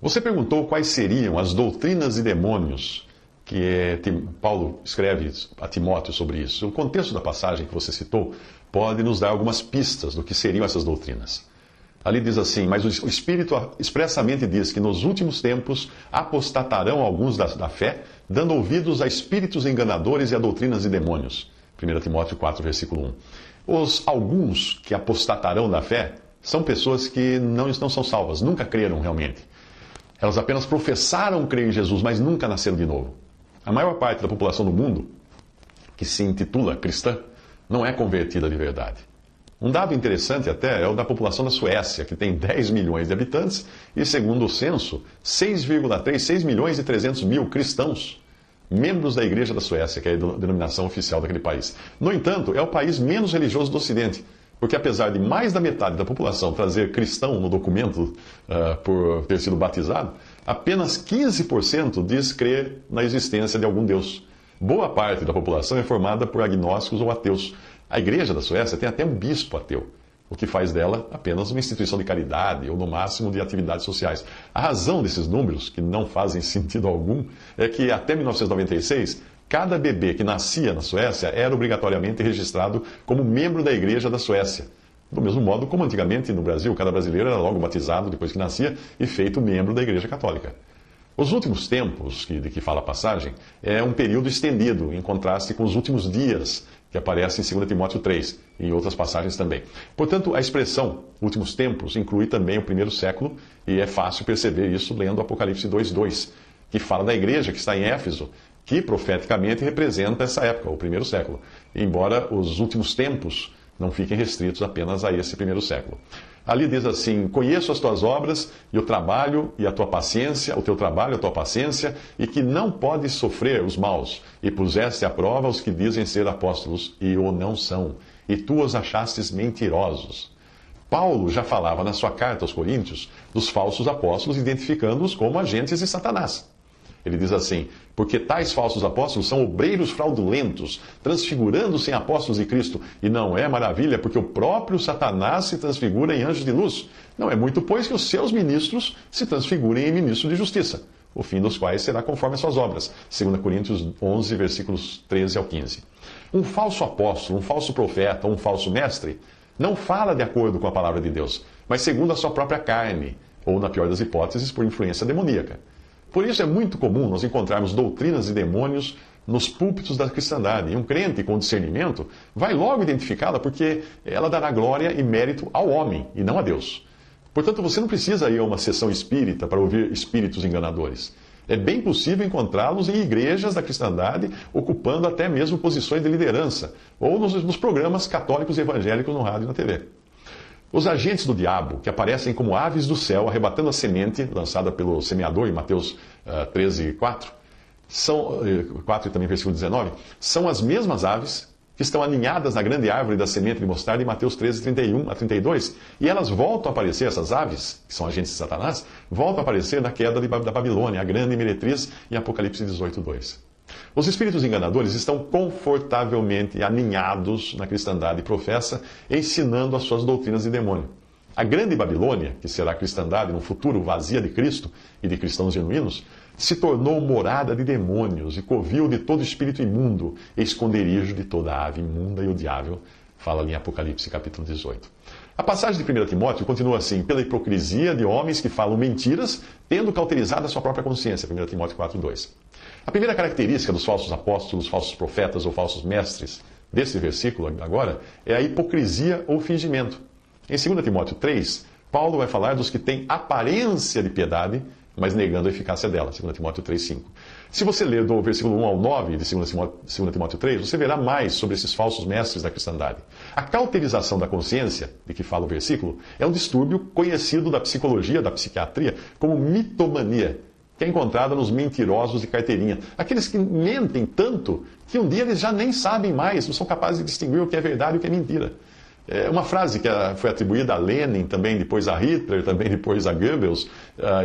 Você perguntou quais seriam as doutrinas e demônios Paulo escreve a Timóteo sobre isso. O contexto da passagem que você citou pode nos dar algumas pistas do que seriam essas doutrinas. Ali diz assim: mas o Espírito expressamente diz que nos últimos tempos apostatarão alguns da fé, dando ouvidos a espíritos enganadores e a doutrinas de demônios. 1 Timóteo 4, versículo 1. Os alguns que apostatarão da fé são pessoas que não são salvas, nunca creram realmente. Elas apenas professaram crer em Jesus, mas nunca nasceram de novo. A maior parte da população do mundo, que se intitula cristã, não é convertida de verdade. Um dado interessante até é o da população da Suécia, que tem 10 milhões de habitantes e, segundo o censo, 6 milhões e 300 mil cristãos, membros da Igreja da Suécia, que é a denominação oficial daquele país. No entanto, é o país menos religioso do Ocidente, porque apesar de mais da metade da população trazer cristão no documento por ter sido batizado, apenas 15% diz crer na existência de algum Deus. Boa parte da população é formada por agnósticos ou ateus. A Igreja da Suécia tem até um bispo ateu, o que faz dela apenas uma instituição de caridade ou, no máximo, de atividades sociais. A razão desses números, que não fazem sentido algum, é que até 1996, cada bebê que nascia na Suécia era obrigatoriamente registrado como membro da Igreja da Suécia. Do mesmo modo como antigamente no Brasil, cada brasileiro era logo batizado depois que nascia e feito membro da Igreja Católica. Os últimos tempos, de que fala a passagem, é um período estendido, em contraste com os últimos dias, que aparece em 2 Timóteo 3 e em outras passagens também. Portanto, a expressão últimos tempos inclui também o primeiro século, e é fácil perceber isso lendo Apocalipse 2:2, que fala da igreja que está em Éfeso, que profeticamente representa essa época, o primeiro século, embora os últimos tempos não fiquem restritos apenas a esse primeiro século. Ali diz assim: conheço as tuas obras e o trabalho e a tua paciência, o teu trabalho e a tua paciência, e que não podes sofrer os maus, e puseste à prova os que dizem ser apóstolos e o não são, e tu os achastes mentirosos. Paulo já falava na sua carta aos Coríntios dos falsos apóstolos, identificando-os como agentes de Satanás. Ele diz assim: porque tais falsos apóstolos são obreiros fraudulentos, transfigurando-se em apóstolos de Cristo. E não é maravilha, porque o próprio Satanás se transfigura em anjos de luz. Não é muito, pois, que os seus ministros se transfigurem em ministros de justiça, o fim dos quais será conforme as suas obras. 2 Coríntios 11, versículos 13 ao 15. Um falso apóstolo, um falso profeta, um falso mestre, não fala de acordo com a palavra de Deus, mas segundo a sua própria carne, ou, na pior das hipóteses, por influência demoníaca. Por isso é muito comum nós encontrarmos doutrinas de demônios nos púlpitos da cristandade. E um crente com discernimento vai logo identificá-la, porque ela dará glória e mérito ao homem e não a Deus. Portanto, você não precisa ir a uma sessão espírita para ouvir espíritos enganadores. É bem possível encontrá-los em igrejas da cristandade, ocupando até mesmo posições de liderança, ou nos programas católicos e evangélicos no rádio e na TV. Os agentes do diabo, que aparecem como aves do céu, arrebatando a semente lançada pelo semeador em Mateus 13, 4, 4 e também versículo 19, são as mesmas aves que estão aninhadas na grande árvore da semente de mostarda em Mateus 13, 31 a 32, e elas voltam a aparecer, essas aves, que são agentes de Satanás, voltam a aparecer na queda da Babilônia, a grande meretriz, em Apocalipse 18, 2. Os espíritos enganadores estão confortavelmente aninhados na cristandade professa, ensinando as suas doutrinas de demônio. A grande Babilônia, que será a cristandade no futuro vazia de Cristo e de cristãos genuínos, se tornou morada de demônios e covil de todo espírito imundo e esconderijo de toda ave imunda e odiável, fala ali em Apocalipse capítulo 18. A passagem de 1 Timóteo continua assim: pela hipocrisia de homens que falam mentiras, tendo cauterizado a sua própria consciência, 1 Timóteo 4:2. A primeira característica dos falsos apóstolos, falsos profetas ou falsos mestres desse versículo agora é a hipocrisia ou fingimento. Em 2 Timóteo 3, Paulo vai falar dos que têm aparência de piedade, mas negando a eficácia dela, 2 Timóteo 3:5. Se você ler do versículo 1 ao 9 de 2 Timóteo 3, você verá mais sobre esses falsos mestres da cristandade. A cauterização da consciência, de que fala o versículo, é um distúrbio conhecido da psicologia, da psiquiatria, como mitomania, que é encontrada nos mentirosos de carteirinha. Aqueles que mentem tanto que um dia eles já nem sabem mais, não são capazes de distinguir o que é verdade e o que é mentira. Uma frase que foi atribuída a Lenin, também depois a Hitler, também depois a Goebbels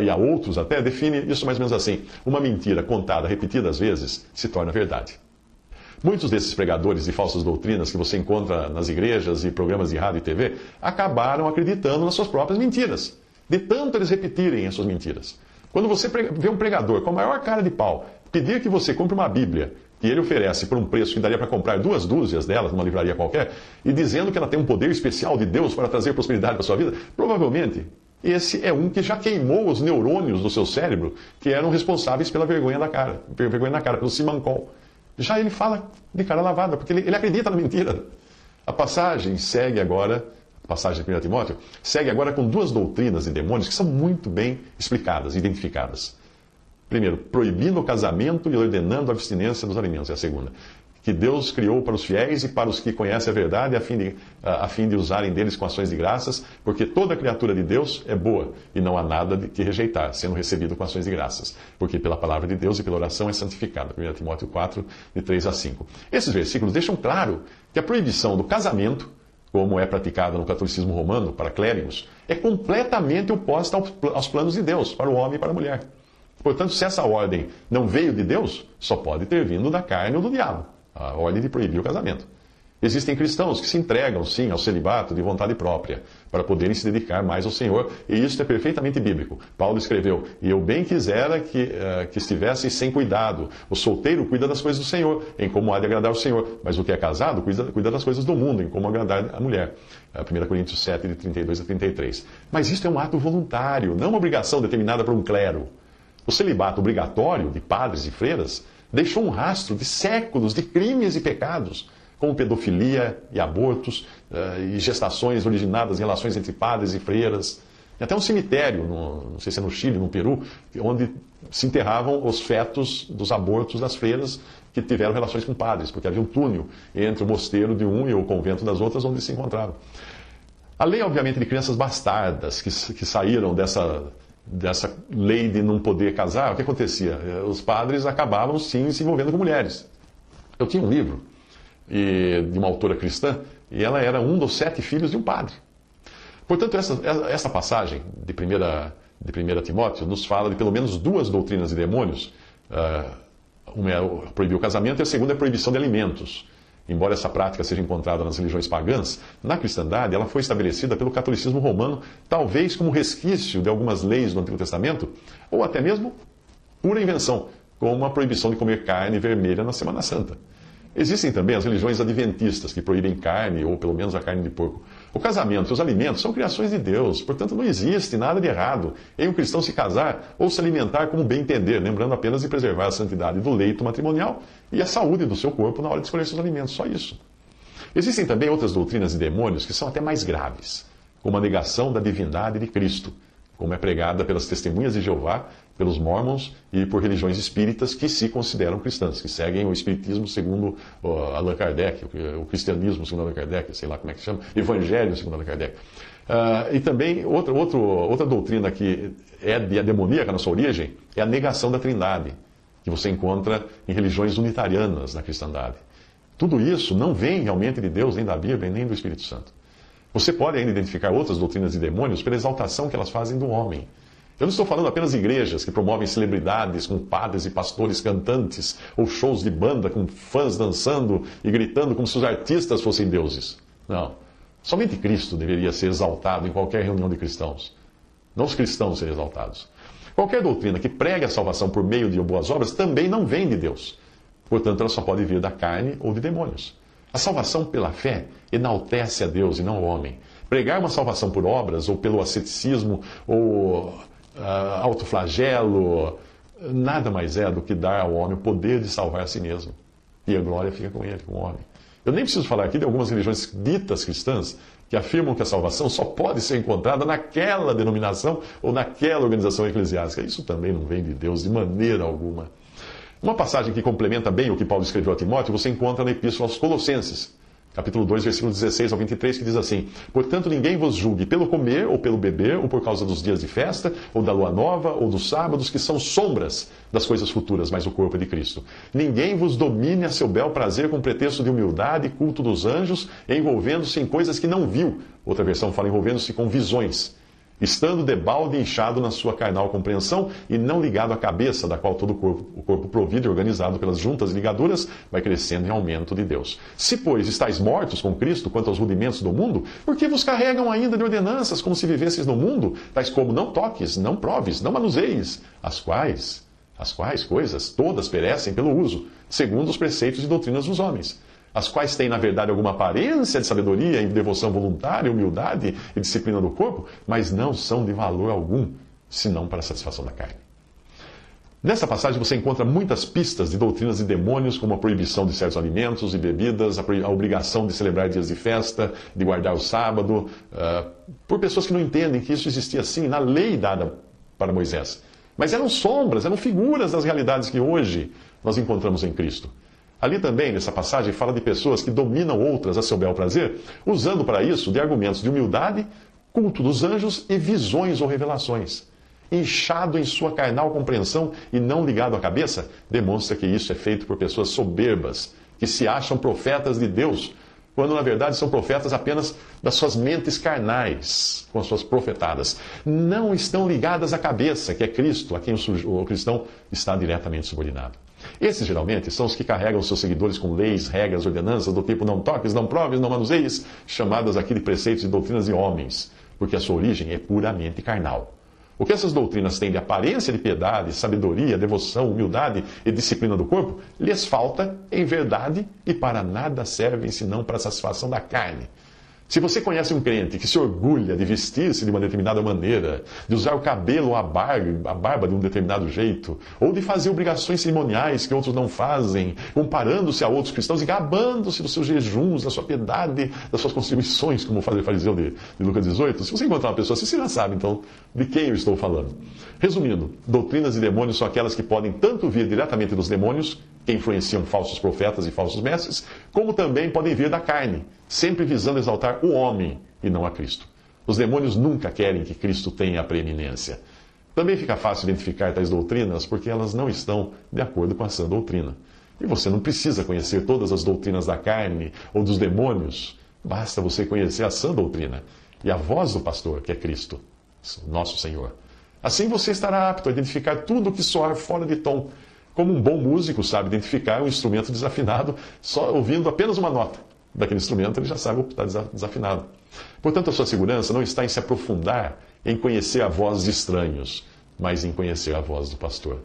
e a outros até, define isso mais ou menos assim: uma mentira contada repetidas vezes se torna verdade. Muitos desses pregadores de falsas doutrinas que você encontra nas igrejas e programas de rádio e TV acabaram acreditando nas suas próprias mentiras, de tanto eles repetirem as suas mentiras. Quando você vê um pregador com a maior cara de pau pedir que você compre uma Bíblia que ele oferece por um preço que daria para comprar 2 dúzias delas numa livraria qualquer, e dizendo que ela tem um poder especial de Deus para trazer prosperidade para a sua vida, provavelmente esse é um que já queimou os neurônios do seu cérebro que eram responsáveis pela vergonha na cara, pelo simancol. Já ele fala de cara lavada, porque ele acredita na mentira. A passagem segue agora, a passagem de 1 Timóteo, segue agora com 2 doutrinas de demônios que são muito bem explicadas, identificadas. Primeiro, proibindo o casamento e ordenando a abstinência dos alimentos. É a segunda. Que Deus criou para os fiéis e para os que conhecem a verdade, a fim de usarem deles com ações de graças, porque toda criatura de Deus é boa, e não há nada de que rejeitar, sendo recebido com ações de graças. Porque pela palavra de Deus e pela oração é santificada. 1 Timóteo 4, de 3 a 5. Esses versículos deixam claro que a proibição do casamento, como é praticada no catolicismo romano para clérigos, é completamente oposta aos planos de Deus para o homem e para a mulher. Portanto, se essa ordem não veio de Deus, só pode ter vindo da carne ou do diabo. A ordem de proibir o casamento. Existem cristãos que se entregam, sim, ao celibato de vontade própria, para poderem se dedicar mais ao Senhor, e isso é perfeitamente bíblico. Paulo escreveu, e eu bem quisera que estivessem sem cuidado. O solteiro cuida das coisas do Senhor, em como há de agradar o Senhor, mas o que é casado cuida das coisas do mundo, em como agradar a mulher. 1 Coríntios 7, de 32 a 33. Mas isto é um ato voluntário, não uma obrigação determinada por um clero. O celibato obrigatório de padres e freiras deixou um rastro de séculos de crimes e pecados, como pedofilia e abortos, e gestações originadas em relações entre padres e freiras. E até um cemitério, não sei se é no Chile, no Peru, onde se enterravam os fetos dos abortos das freiras que tiveram relações com padres, porque havia um túnel entre o mosteiro de um e o convento das outras, onde se encontravam. Além, obviamente, de crianças bastardas que saíram dessa lei de não poder casar, o que acontecia? Os padres acabavam, sim, se envolvendo com mulheres. Eu tinha um livro de uma autora cristã, e ela era um dos 7 filhos de um padre. Portanto, essa passagem de 1 Timóteo nos fala de pelo menos 2 doutrinas de demônios. Uma é proibir o casamento e a segunda é a proibição de alimentos. Embora essa prática seja encontrada nas religiões pagãs, na cristandade ela foi estabelecida pelo catolicismo romano, talvez como resquício de algumas leis do Antigo Testamento, ou até mesmo pura invenção, como a proibição de comer carne vermelha na Semana Santa. Existem também as religiões adventistas, que proíbem carne, ou pelo menos a carne de porco. O casamento e os alimentos são criações de Deus, portanto não existe nada de errado em um cristão se casar ou se alimentar como bem entender, lembrando apenas de preservar a santidade do leito matrimonial e a saúde do seu corpo na hora de escolher seus alimentos, só isso. Existem também outras doutrinas de demônios que são até mais graves, como a negação da divindade de Cristo, como é pregada pelas testemunhas de Jeová, pelos mormons e por religiões espíritas que se consideram cristãs, que seguem o espiritismo segundo Allan Kardec, o cristianismo segundo Allan Kardec, sei lá como é que chama, evangelho segundo Allan Kardec. E também outra doutrina que é demoníaca na sua origem é a negação da trindade, que você encontra em religiões unitarianas na cristandade. Tudo isso não vem realmente de Deus, nem da Bíblia, nem do Espírito Santo. Você pode ainda identificar outras doutrinas de demônios pela exaltação que elas fazem do homem. Eu não estou falando apenas de igrejas que promovem celebridades com padres e pastores cantantes, ou shows de banda com fãs dançando e gritando como se os artistas fossem deuses. Não. Somente Cristo deveria ser exaltado em qualquer reunião de cristãos. Não os cristãos serem exaltados. Qualquer doutrina que pregue a salvação por meio de boas obras também não vem de Deus. Portanto, ela só pode vir da carne ou de demônios. A salvação pela fé enaltece a Deus e não o homem. Pregar uma salvação por obras, ou pelo asceticismo, ou autoflagelo, nada mais é do que dar ao homem o poder de salvar a si mesmo. E a glória fica com ele, com o homem. Eu nem preciso falar aqui de algumas religiões ditas cristãs que afirmam que a salvação só pode ser encontrada naquela denominação ou naquela organização eclesiástica. Isso também não vem de Deus de maneira alguma. Uma passagem que complementa bem o que Paulo escreveu a Timóteo, você encontra na Epístola aos Colossenses, capítulo 2, versículos 16 ao 23, que diz assim: Portanto, ninguém vos julgue pelo comer ou pelo beber, ou por causa dos dias de festa, ou da lua nova, ou dos sábados, que são sombras das coisas futuras, mas o corpo é de Cristo. Ninguém vos domine a seu bel prazer com pretexto de humildade e culto dos anjos, envolvendo-se em coisas que não viu. Outra versão fala envolvendo-se com visões. estando debalde inchado na sua carnal compreensão e não ligado à cabeça, da qual todo o corpo provido e organizado pelas juntas e ligaduras vai crescendo em aumento de Deus. Se, pois, estáis mortos com Cristo quanto aos rudimentos do mundo, por que vos carregam ainda de ordenanças como se vivesseis no mundo, tais como não toques, não proves, não manuseis, as quais coisas todas perecem pelo uso, segundo os preceitos e doutrinas dos homens, as quais têm, na verdade, alguma aparência de sabedoria e devoção voluntária, humildade e disciplina do corpo, mas não são de valor algum, senão para a satisfação da carne. Nessa passagem você encontra muitas pistas de doutrinas de demônios, como a proibição de certos alimentos e bebidas, a obrigação de celebrar dias de festa, de guardar o sábado, por pessoas que não entendem que isso existia assim na lei dada para Moisés. Mas eram sombras, eram figuras das realidades que hoje nós encontramos em Cristo. Ali também, nessa passagem, fala de pessoas que dominam outras a seu bel prazer, usando para isso de argumentos de humildade, culto dos anjos e visões ou revelações. Inchado em sua carnal compreensão e não ligado à cabeça, demonstra que isso é feito por pessoas soberbas, que se acham profetas de Deus, quando na verdade são profetas apenas das suas mentes carnais, com as suas profetadas. Não estão ligadas à cabeça, que é Cristo, a quem o cristão está diretamente subordinado. Esses, geralmente, são os que carregam seus seguidores com leis, regras, ordenanças do tipo não toques, não proves, não manuseis, chamadas aqui de preceitos e doutrinas de homens, porque a sua origem é puramente carnal. O que essas doutrinas têm de aparência de piedade, sabedoria, devoção, humildade e disciplina do corpo, lhes falta em verdade e para nada servem senão para a satisfação da carne. Se você conhece um crente que se orgulha de vestir-se de uma determinada maneira, de usar o cabelo ou a barba de um determinado jeito, ou de fazer obrigações cerimoniais que outros não fazem, comparando-se a outros cristãos e gabando-se dos seus jejuns, da sua piedade, das suas contribuições, como faz o fariseu de Lucas 18, se você encontrar uma pessoa assim, você já sabe, então, de quem eu estou falando. Resumindo, doutrinas de demônios são aquelas que podem tanto vir diretamente dos demônios, que influenciam falsos profetas e falsos mestres, como também podem vir da carne, sempre visando exaltar o homem e não a Cristo. Os demônios nunca querem que Cristo tenha a preeminência. Também fica fácil identificar tais doutrinas porque elas não estão de acordo com a sã doutrina. E você não precisa conhecer todas as doutrinas da carne ou dos demônios. Basta você conhecer a sã doutrina e a voz do pastor, que é Cristo, nosso Senhor. Assim você estará apto a identificar tudo o que soar fora de tom. Como um bom músico sabe identificar um instrumento desafinado só ouvindo apenas uma nota daquele instrumento, ele já sabe que está desafinado. Portanto, a sua segurança não está em se aprofundar em conhecer a voz de estranhos, mas em conhecer a voz do pastor.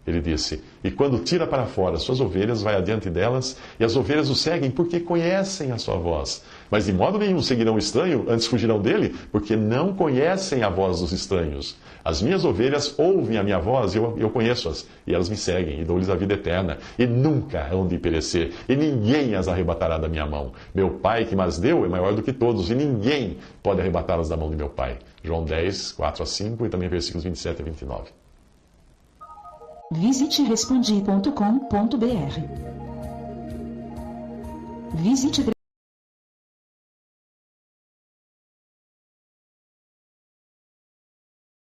Ele disse, e quando tira para fora suas ovelhas, vai adiante delas, e as ovelhas o seguem porque conhecem a sua voz. Mas de modo nenhum seguirão o estranho, antes fugirão dele, porque não conhecem a voz dos estranhos. As minhas ovelhas ouvem a minha voz, e eu conheço-as, e elas me seguem, e dou-lhes a vida eterna, e nunca hão de perecer, e ninguém as arrebatará da minha mão. Meu Pai que mas deu é maior do que todos, e ninguém pode arrebatá-las da mão de meu Pai. João 10, 4 a 5, e também versículos 27 a 29. Visite respondi.com.br. Visite